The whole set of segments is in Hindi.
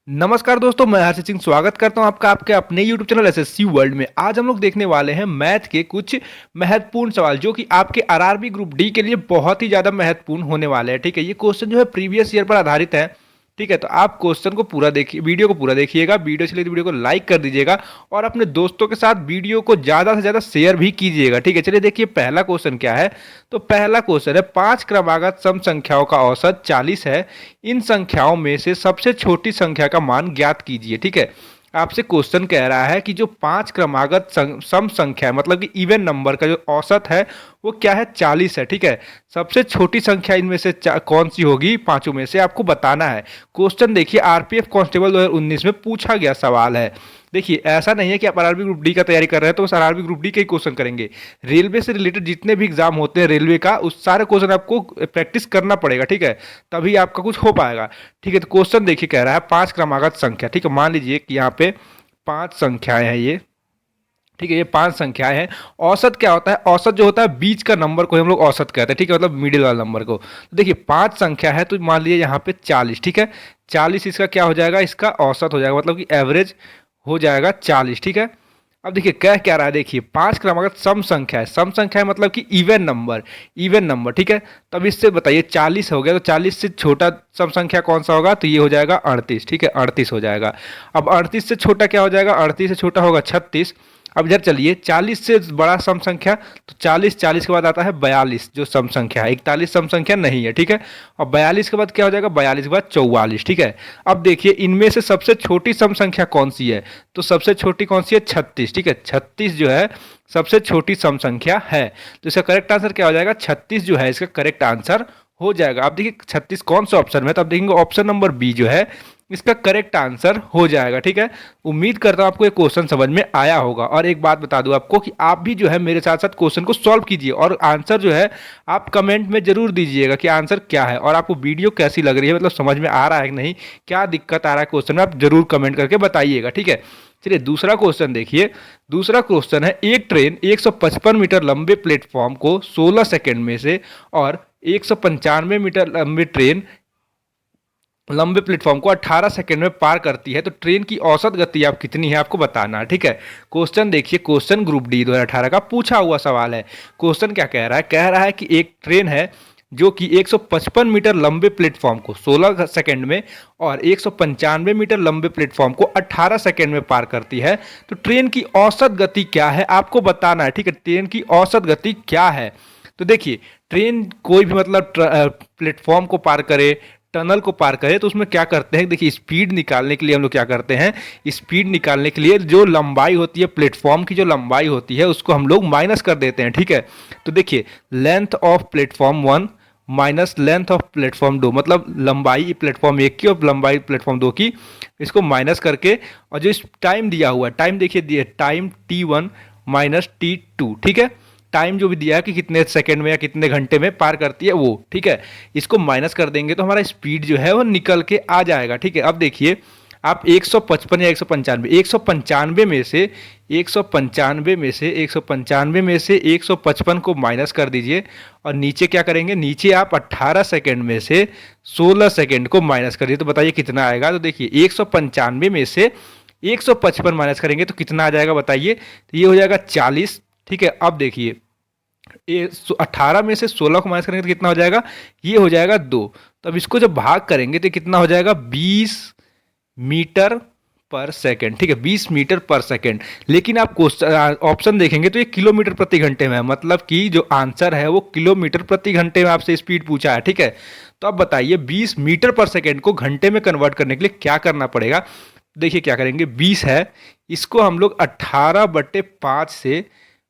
नमस्कार दोस्तों, मैं हर्षित सिंह स्वागत करता हूं आपका आपके अपने YouTube चैनल एसएससी वर्ल्ड में। आज हम लोग देखने वाले हैं मैथ के कुछ महत्वपूर्ण सवाल जो कि आपके आरआरबी ग्रुप डी के लिए बहुत ही ज़्यादा महत्वपूर्ण होने वाले हैं। ठीक है, ये क्वेश्चन जो है प्रीवियस ईयर पर आधारित है। ठीक है, तो आप क्वेश्चन को पूरा देखिए, वीडियो को पूरा देखिएगा। वीडियो चलिए तो वीडियो को लाइक कर दीजिएगा और अपने दोस्तों के साथ वीडियो को ज़्यादा से ज़्यादा शेयर भी कीजिएगा। ठीक है, चलिए देखिए पहला क्वेश्चन क्या है। तो पहला क्वेश्चन है, 5 क्रमागत सम संख्याओं का औसत 40 है। इन संख्याओं में से सबसे छोटी संख्या का मान ज्ञात कीजिए। ठीक है, आपसे क्वेश्चन कह रहा है कि जो 5 क्रमागत सम संख्या है, मतलब कि इवन नंबर का जो औसत है वो क्या है, 40 है। ठीक है, सबसे छोटी संख्या इनमें से कौन सी होगी, पांचों में से आपको बताना है। क्वेश्चन देखिए, आरपीएफ कांस्टेबल 2019 में पूछा गया सवाल है। देखिए, ऐसा नहीं है कि आप आरआरबी ग्रुप डी का तैयारी कर रहे हैं तो बस आरआरबी ग्रुप डी के ही क्वेश्चन करेंगे। रेलवे से रिलेटेड जितने भी एग्जाम होते हैं रेलवे का, उस सारे क्वेश्चन आपको प्रैक्टिस करना पड़ेगा। ठीक है, तभी आपका कुछ हो पाएगा। ठीक है, तो क्वेश्चन देखिए कह रहा है 5 क्रमागत संख्या। ठीक है, मान लीजिए कि यहाँ पे 5 संख्याएं हैं ये। ठीक है, ये 5 संख्याएं हैं। औसत क्या होता है, औसत जो होता है बीच का नंबर को हम लोग औसत कहते हैं। ठीक है, मतलब मिडिल वाला नंबर को। तो देखिए 5 संख्या है तो मान लीजिए यहाँ पे 40। ठीक है, 40 इसका क्या हो जाएगा, इसका औसत हो जाएगा, मतलब कि एवरेज हो जाएगा 40। ठीक है, अब देखिए कह क्या रहा है, देखिए 5 क्रमागत सम संख्या है। सम संख्या है मतलब कि इवन नंबर, इवन नंबर। ठीक है, तब इससे बताइए 40 हो गया तो 40 से छोटा सम संख्या कौन सा होगा, तो ये हो जाएगा 38। ठीक है, 38 हो जाएगा। अब 38 से छोटा क्या हो जाएगा, 38 से छोटा होगा 36। अब इधर चलिए 40 से बड़ा सम संख्या, तो 40, 40 के बाद आता है 42 जो सम संख्या है। 41 सम संख्या नहीं है। ठीक है, और 42 के बाद क्या हो जाएगा, 42 के बाद 44। ठीक है, अब देखिए इनमें से सबसे छोटी सम संख्या कौन सी है, तो सबसे छोटी कौन सी है, 36। ठीक है, 36 जो है सबसे छोटी सम संख्या है। तो इसका करेक्ट आंसर क्या हो जाएगा, 36 जो है इसका करेक्ट आंसर हो जाएगा। आप देखिए 36 कौन सा ऑप्शन में, तो आप देखेंगे ऑप्शन नंबर बी जो है इसका करेक्ट आंसर हो जाएगा। ठीक है, उम्मीद करता हूं आपको ये क्वेश्चन समझ में आया होगा। और एक बात बता दूं आपको कि आप भी जो है मेरे साथ साथ क्वेश्चन को सॉल्व कीजिए और आंसर जो है आप कमेंट में जरूर दीजिएगा कि आंसर क्या है और आपको वीडियो कैसी लग रही है, मतलब समझ में आ रहा है कि नहीं, क्या दिक्कत आ रहा है क्वेश्चन में, आप जरूर कमेंट करके बताइएगा। ठीक है, चलिए दूसरा क्वेश्चन देखिए। दूसरा क्वेश्चन है, एक ट्रेन 155 मीटर लंबे प्लेटफॉर्म को 16 सेकंड में से और 195 मीटर लंबे प्लेटफॉर्म को 18 सेकंड में पार करती है, तो ट्रेन की औसत गति आप कितनी है आपको बताना है। ठीक है, क्वेश्चन देखिए, क्वेश्चन ग्रुप डी 2018 का पूछा हुआ सवाल है। क्वेश्चन क्या कह रहा है कि एक ट्रेन है जो कि 155 मीटर लंबे प्लेटफॉर्म को 16 सेकंड में और 195 मीटर लंबे प्लेटफॉर्म को 18 सेकंड में पार करती है, तो ट्रेन की औसत गति क्या है आपको बताना है। ठीक है, ट्रेन की औसत गति क्या है। तो देखिए ट्रेन कोई भी मतलब प्लेटफॉर्म को पार करे, टनल को पार करे, तो उसमें क्या करते हैं, देखिए स्पीड निकालने के लिए हम लोग क्या करते हैं, स्पीड निकालने के लिए जो लंबाई होती है प्लेटफॉर्म की, जो लंबाई होती है उसको हम लोग माइनस कर देते हैं। ठीक है, तो देखिए length of platform 1 minus length of platform 2, मतलब लंबाई प्लेटफॉर्म 1 की और लंबाई प्लेटफॉर्म 2 की, इसको माइनस करके, और जो इस टाइम दिया हुआ है, टाइम देखिए दिए टाइम T1 माइनस T2। ठीक है, टाइम जो भी दिया है कि कितने सेकंड में या कितने घंटे में पार करती है वो। ठीक है, इसको माइनस कर देंगे तो हमारा स्पीड जो है वो निकल के आ जाएगा। ठीक है, अब देखिए आप 155 या 195 में से 155 को माइनस कर दीजिए और नीचे क्या करेंगे, नीचे आप 18 सेकंड में से 16 सेकंड को माइनस करिए, तो बताइए कितना आएगा। तो देखिए 195 में से 155 माइनस करेंगे तो कितना आ जाएगा बताइए, तो ये हो जाएगा 40। ठीक है, अब देखिए 18 में से 16 को माइनस करेंगे तो कितना हो जाएगा, ये हो जाएगा 2। तो अब इसको जब भाग करेंगे तो कितना हो जाएगा, 20 मीटर पर सेकंड। ठीक है, 20 मीटर पर सेकंड। लेकिन आप ऑप्शन देखेंगे तो ये किलोमीटर प्रति घंटे में है, मतलब कि जो आंसर है वो किलोमीटर प्रति घंटे में आपसे स्पीड पूछा है। ठीक है, तो अब बताइए 20 मीटर पर सेकंड को घंटे में कन्वर्ट करने के लिए क्या करना पड़ेगा। देखिए क्या करेंगे, 20 है, इसको हम लोग 18/5 से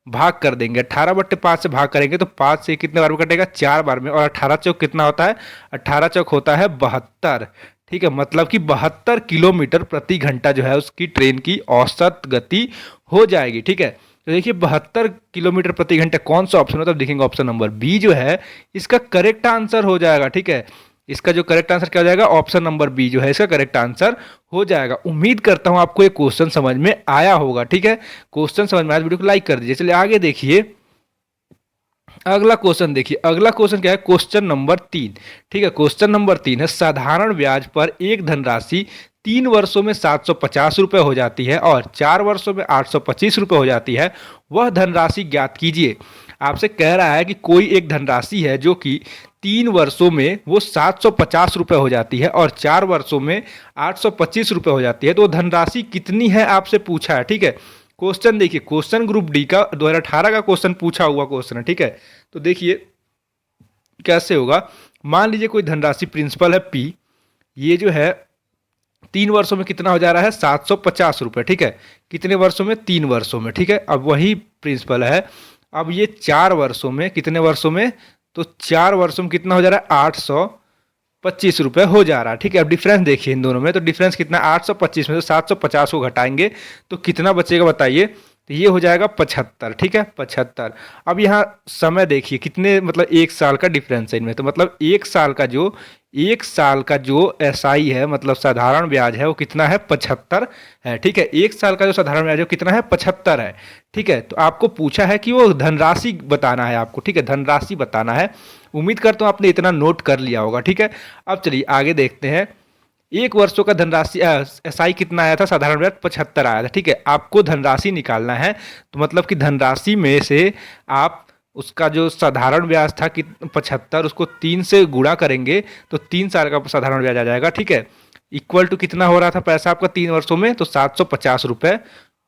भाग कर देंगे। 18/5 से भाग करेंगे तो 5 से कितने बार में कटेगा, 4 बार में, और 18 चौक कितना होता है, 18 चौक होता है 72। ठीक है, मतलब कि 72 किलोमीटर प्रति घंटा जो है उसकी ट्रेन की औसत गति हो जाएगी। ठीक है, तो देखिए 72 किलोमीटर प्रति घंटा कौन सा ऑप्शन होता है, देखेंगे ऑप्शन नंबर बी जो है इसका करेक्ट आंसर हो जाएगा। ठीक है, इसका जो करेक्ट आंसर क्या हो जाएगा, ऑप्शन नंबर बी जो है इसका करेक्ट आंसर हो जाएगा। उम्मीद करता हूं आपको ये क्वेश्चन समझ में आया होगा। ठीक है, क्वेश्चन समझ में आया, वीडियो को लाइक कर दीजिए। चलिए आगे देखिए, अगला क्वेश्चन देखिए, अगला क्वेश्चन क्या है, क्वेश्चन नंबर 3। ठीक है, क्वेश्चन नंबर 3 है, साधारण ब्याज पर एक धनराशि 3 वर्षों में 750 रुपये हो जाती है और 4 वर्षों में 825 रुपये हो जाती है, वह धनराशि ज्ञात कीजिए। आपसे कह रहा है कि कोई एक धनराशि है जो कि 3 वर्षों में वो 750 रुपये हो जाती है और 4 वर्षों में 825 रुपये हो जाती है, तो धनराशि कितनी है आपसे पूछा है। ठीक है, क्वेश्चन देखिए, क्वेश्चन ग्रुप डी का 2018 का क्वेश्चन पूछा हुआ क्वेश्चन है। ठीक है, तो देखिए कैसे होगा। मान लीजिए कोई धनराशि प्रिंसिपल है पी, ये जो है 3 वर्षों में कितना हो जा रहा है, 750 रुपये। ठीक है, कितने वर्षों में, 3 वर्षों में। ठीक है, अब वही प्रिंसिपल है, अब ये 4 वर्षों में, कितने वर्षों में, तो 4 वर्षों में कितना हो जा रहा है, 825 रुपये हो जा रहा है। ठीक है, अब डिफरेंस देखिए इन दोनों में, तो डिफरेंस कितना, 825 में से 750 को घटाएंगे तो कितना बचेगा बताइए, तो ये हो जाएगा 75। ठीक है, 75। अब यहाँ समय देखिए कितने, मतलब 1 साल का डिफरेंस है इनमें, तो मतलब 1 साल का जो एसआई है, मतलब साधारण ब्याज है, वो कितना है, 75 है। ठीक है, 1 साल का जो साधारण ब्याज है वो कितना है, 75 है। ठीक है, तो आपको पूछा है कि वो धनराशि बताना है आपको। ठीक है, धनराशि बताना है। उम्मीद करता हूँ आपने इतना नोट कर लिया होगा। ठीक है, अब चलिए आगे देखते हैं। 1 वर्षों का धनराशि एसआई कितना आया था, साधारण ब्याज 75 आया था। ठीक है, आपको धनराशि निकालना है, तो मतलब कि धनराशि में से आप उसका जो साधारण ब्याज था कि 75, उसको 3 से गुणा करेंगे तो 3 साल का साधारण ब्याज आ जाएगा। ठीक है, इक्वल टू कितना हो रहा था पैसा आपका 3 वर्षों में, तो 750 रुपये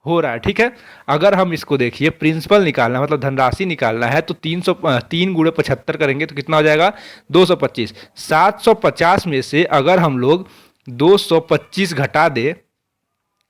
हो रहा है। ठीक है, अगर हम इसको देखिए प्रिंसिपल निकालना मतलब धनराशि निकालना है, तो 3 गुणे 75 करेंगे तो कितना हो जाएगा, 225। 750 में से अगर हम लोग 225 घटा दे,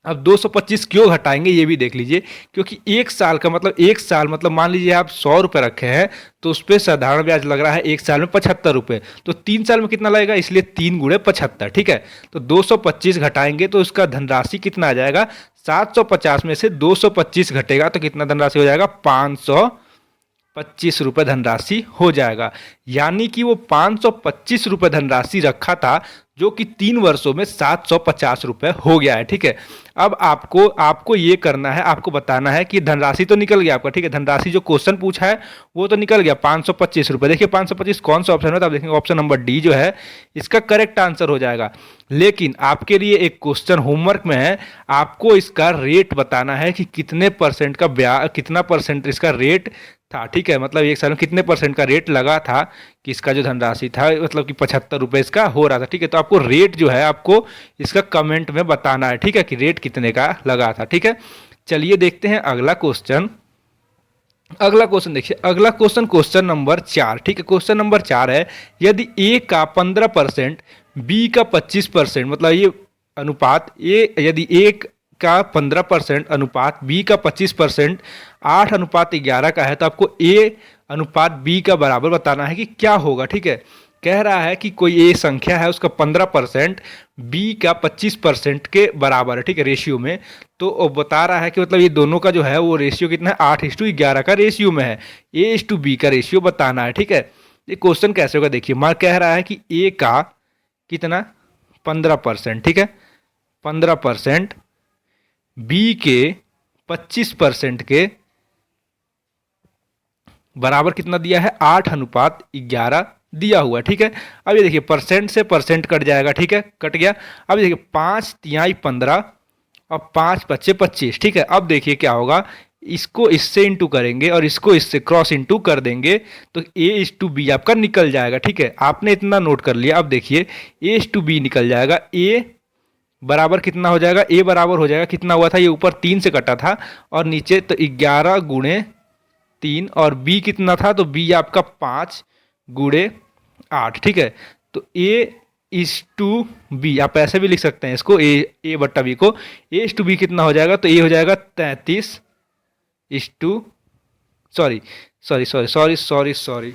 अब 225 क्यों घटाएंगे ये भी देख लीजिए, क्योंकि 1 साल का मतलब 1 साल, मतलब मान लीजिए आप 100 रुपये रखे हैं तो उस पर साधारण ब्याज लग रहा है 1 साल में 75 रुपये, तो 3 साल में कितना लगेगा, इसलिए 3 गुणे 75। ठीक है, तो 225 घटाएंगे तो उसका धनराशि कितना आ जाएगा, 750 में से 225 घटेगा तो कितना धनराशि हो जाएगा, 525 रुपये धनराशि हो जाएगा। यानी कि वो 525 रुपये धनराशि रखा था, जो कि 3 वर्षों में 750 रुपये हो गया है। ठीक है, अब आपको ये करना है, आपको बताना है कि धनराशि तो निकल गया आपका। ठीक है, धनराशि जो क्वेश्चन पूछा है वो तो निकल गया 525 रुपये। देखिए 525 कौन सा ऑप्शन है, तो आप देखेंगे ऑप्शन नंबर डी जो है इसका करेक्ट आंसर हो जाएगा। लेकिन आपके लिए एक क्वेश्चन होमवर्क में है, आपको इसका रेट बताना है कि कितने परसेंट का ब्याज, कितना परसेंट इसका रेट था। ठीक है, मतलब 1 साल में कितने परसेंट का रेट लगा था कि इसका जो धनराशि था, मतलब कि 75 रुपये इसका हो रहा था। ठीक है, तो आपको रेट जो है आपको इसका कमेंट में बताना है। ठीक है, कि रेट कितने का लगा था। ठीक है, चलिए देखते हैं अगला क्वेश्चन। अगला क्वेश्चन देखिए, अगला क्वेश्चन क्वेश्चन नंबर 4। ठीक है, क्वेश्चन नंबर 4 है, यदि ए का 15%, बी का 25%, मतलब ये अनुपात ए, यदि ए का 15% अनुपात बी का 25%, 8:11 का है, तो आपको ए अनुपात बी का बराबर बताना है कि क्या होगा। ठीक है, कह रहा है कि कोई ए संख्या है, उसका 15% बी का 25% के बराबर है। ठीक है, रेशियो में, तो वो बता रहा है कि मतलब ये दोनों का जो है वो रेशियो कितना है, 8:11 का रेशियो में है। A/B का रेशियो बताना है। ठीक है, ये क्वेश्चन कैसे होगा देखिए, मान कह रहा है कि ए का कितना, 15%। ठीक है, 15% बी के 25% के बराबर कितना दिया है, 8:11 दिया हुआ है। ठीक है, अब ये देखिए परसेंट से परसेंट कट जाएगा। ठीक है, कट गया। अब देखिए 5 तिहाई 15 और 5 पच्चे 25। ठीक है, अब देखिए क्या होगा, इसको इससे इंटू करेंगे और इसको इससे क्रॉस इंटू कर देंगे तो A/B आपका निकल जाएगा। ठीक है, आपने इतना नोट कर लिया। अब देखिए A/B निकल जाएगा, A बराबर कितना हो जाएगा, A बराबर हो जाएगा, कितना हुआ था, ये ऊपर 3 से कटा था और नीचे तो 11 गुणे 3, और बी कितना था, तो बी आपका 5 गुणे 8। ठीक है, तो A/B आप ऐसे भी लिख सकते हैं इसको, A/B को, A/B कितना हो जाएगा, तो ये हो जाएगा 33 is to sorry sorry sorry sorry sorry sorry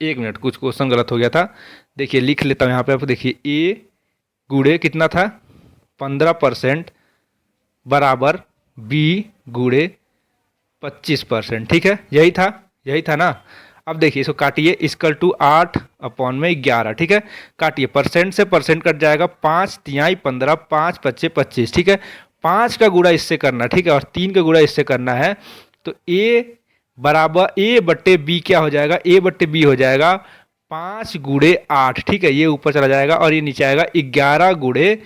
1 minute, कुछ क्वेश्चन गलत हो गया था। देखिए लिख लेता हूँ यहाँ पे, आप देखिए ए गुणे कितना था, 15% बराबर बी गुणे 25%। ठीक है, यही था ना। अब देखिए इसको काटिए, इसकल टू 8/11। ठीक है, काटिए, परसेंट से परसेंट कट जाएगा, 5 तिहाई 15, 5 पच्चे 25। ठीक है, 5 का गुणा इससे करना, ठीक है, और 3 का गुणा इससे करना है, तो ए बराबर ए बट्टे बी क्या हो जाएगा, ए बट्टे बी हो जाएगा 5 × 8, ठीक है, ये ऊपर चला जाएगा और ये नीचे आएगा 11 ×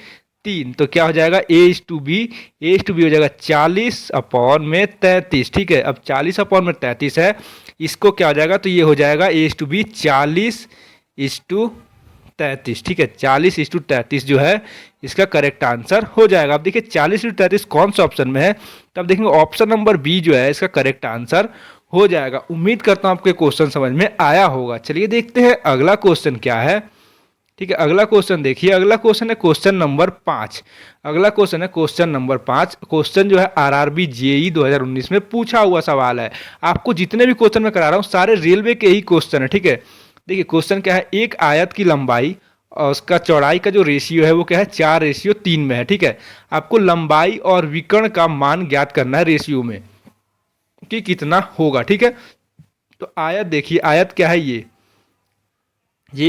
3, तो क्या हो जाएगा ए इस टू बी हो जाएगा 40/33, ठीक है। अब 40/33 है, इसको क्या हो जाएगा, तो ये हो जाएगा ए/बी 40/33, ठीक है, 40/33 जो है इसका करेक्ट आंसर हो जाएगा। अब देखिए 40/33 कौन सा ऑप्शन में है, तब देखेंगे ऑप्शन नंबर बी जो है इसका करेक्ट आंसर हो जाएगा। उम्मीद करता हूं आपको क्वेश्चन समझ में आया होगा। चलिए देखते हैं अगला क्वेश्चन क्या है, ठीक है। अगला क्वेश्चन देखिए, अगला क्वेश्चन है क्वेश्चन नंबर 5। अगला क्वेश्चन है क्वेश्चन नंबर 5। क्वेश्चन जो है आरआरबी जेई 2019 में पूछा हुआ सवाल है। आपको जितने भी क्वेश्चन मैं करा रहा हूँ सारे रेलवे के ही क्वेश्चन है, ठीक है। देखिए क्वेश्चन क्या है, एक आयत की लंबाई और उसका चौड़ाई का जो रेशियो है वो क्या है, 4:3 में है, ठीक है। आपको लंबाई और विकर्ण का मान ज्ञात करना है रेशियो में कि कितना होगा, ठीक है। तो आयत देखिए, आयत क्या है, ये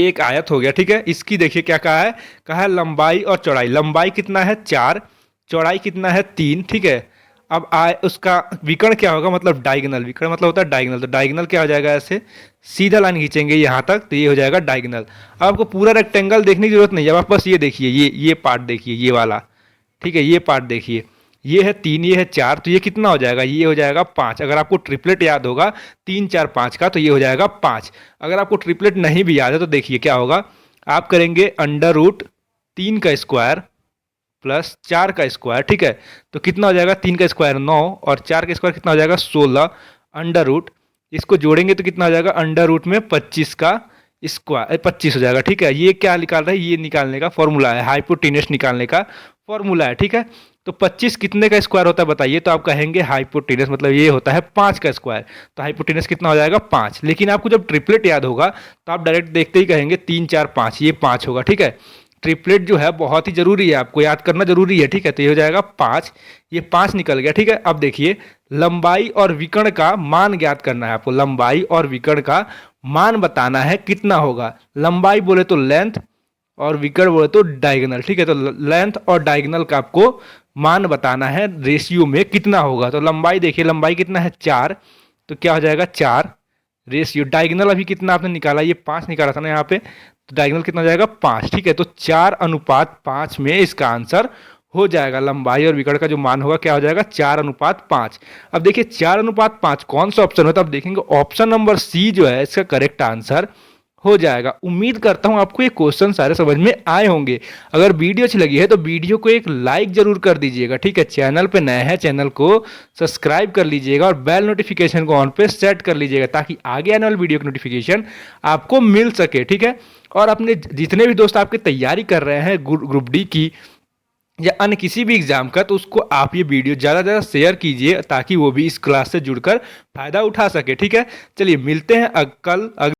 एक आयत हो गया, ठीक है। इसकी देखिए क्या कहा है लंबाई और चौड़ाई। लंबाई कितना है 4, चौड़ाई कितना है 3, ठीक है। अब उसका विकर्ण क्या होगा, मतलब डायगोनल, विकर्ण मतलब होता है डायगोनल, तो डायगोनल क्या हो जाएगा, ऐसे सीधा लाइन खींचेंगे यहाँ तक तो ये हो जाएगा डायगोनल। अब आपको पूरा रेक्टेंगल देखने की जरूरत नहीं है, अब आप बस ये देखिए, ये पार्ट देखिए, ये वाला, ठीक है, ये पार्ट देखिए, ये है 3, ये है 4, तो ये कितना हो जाएगा, ये हो जाएगा 5। अगर आपको ट्रिपलेट याद होगा 3 4 5 का, तो ये हो जाएगा 5। अगर आपको ट्रिपलेट नहीं भी याद है तो देखिए क्या होगा, आप करेंगे √3 का स्क्वायर प्लस 4 का स्क्वायर, ठीक है। तो कितना हो जाएगा, 3 का स्क्वायर 9 और 4 का स्क्वायर कितना हो जाएगा 16, अंडर रूट इसको जोड़ेंगे तो कितना हो जाएगा, अंडर रूट में 25 का स्क्वायर 25 हो जाएगा, ठीक है। ये क्या निकाल रहा है, ये निकालने का फॉर्मूला है, हाइपोटेनस निकालने का फॉर्मूला है, ठीक है। तो 25 कितने का स्क्वायर होता है बताइए, तो आप कहेंगे हाइपोटेनस मतलब ये होता है 5 का स्क्वायर, तो हाइपोटेनस कितना हो जाएगा 5। लेकिन आपको जब ट्रिपलेट याद होगा तो आप डायरेक्ट देखते ही कहेंगे 3 4 5, ये 5 होगा, ठीक है। ट्रिपलेट जो है बहुत ही जरूरी है, आपको याद करना जरूरी है, ठीक है। तो ये हो जाएगा 5, ये 5 निकल गया, ठीक है। अब देखिए लंबाई और विकर्ण का मान ज्ञात करना है आपको, लंबाई और विकर्ण का मान बताना है कितना होगा। लंबाई बोले तो लेंथ और विकर्ण बोले तो डायगोनल, ठीक है। तो लेंथ और डायगोनल का आपको मान बताना है रेशियो में कितना होगा। तो लंबाई देखिए, लंबाई कितना है 4, तो क्या हो जाएगा 4 रेशियो, डायगोनल अभी कितना आपने निकाला, ये 5 निकाला था ना यहाँ पे, तो डायगोनल कितना हो जाएगा 5, ठीक है। तो 4:5 में इसका आंसर हो जाएगा। लंबाई और विकर्ण का जो मान होगा क्या हो जाएगा 4:5। अब देखिए 4:5 कौन सा ऑप्शन होता है, अब देखेंगे ऑप्शन नंबर सी जो है इसका करेक्ट आंसर हो जाएगा। उम्मीद करता हूं आपको ये क्वेश्चन सारे समझ में आए होंगे। अगर वीडियो अच्छी लगी है तो वीडियो को एक लाइक जरूर कर दीजिएगा, ठीक है। चैनल पे नए हैं, चैनल को सब्सक्राइब कर लीजिएगा और बेल नोटिफिकेशन को ऑन पे सेट कर लीजिएगा ताकि आगे आने वाली वीडियो की नोटिफिकेशन आपको मिल सके, ठीक है। और अपने जितने भी दोस्त आपकी तैयारी कर रहे हैं ग्रुप डी की या अन्य किसी भी एग्जाम का, तो उसको आप ये वीडियो ज़्यादा से ज़्यादा शेयर कीजिए ताकि वो भी इस क्लास से जुड़कर फायदा उठा सके, ठीक है। चलिए मिलते हैं कल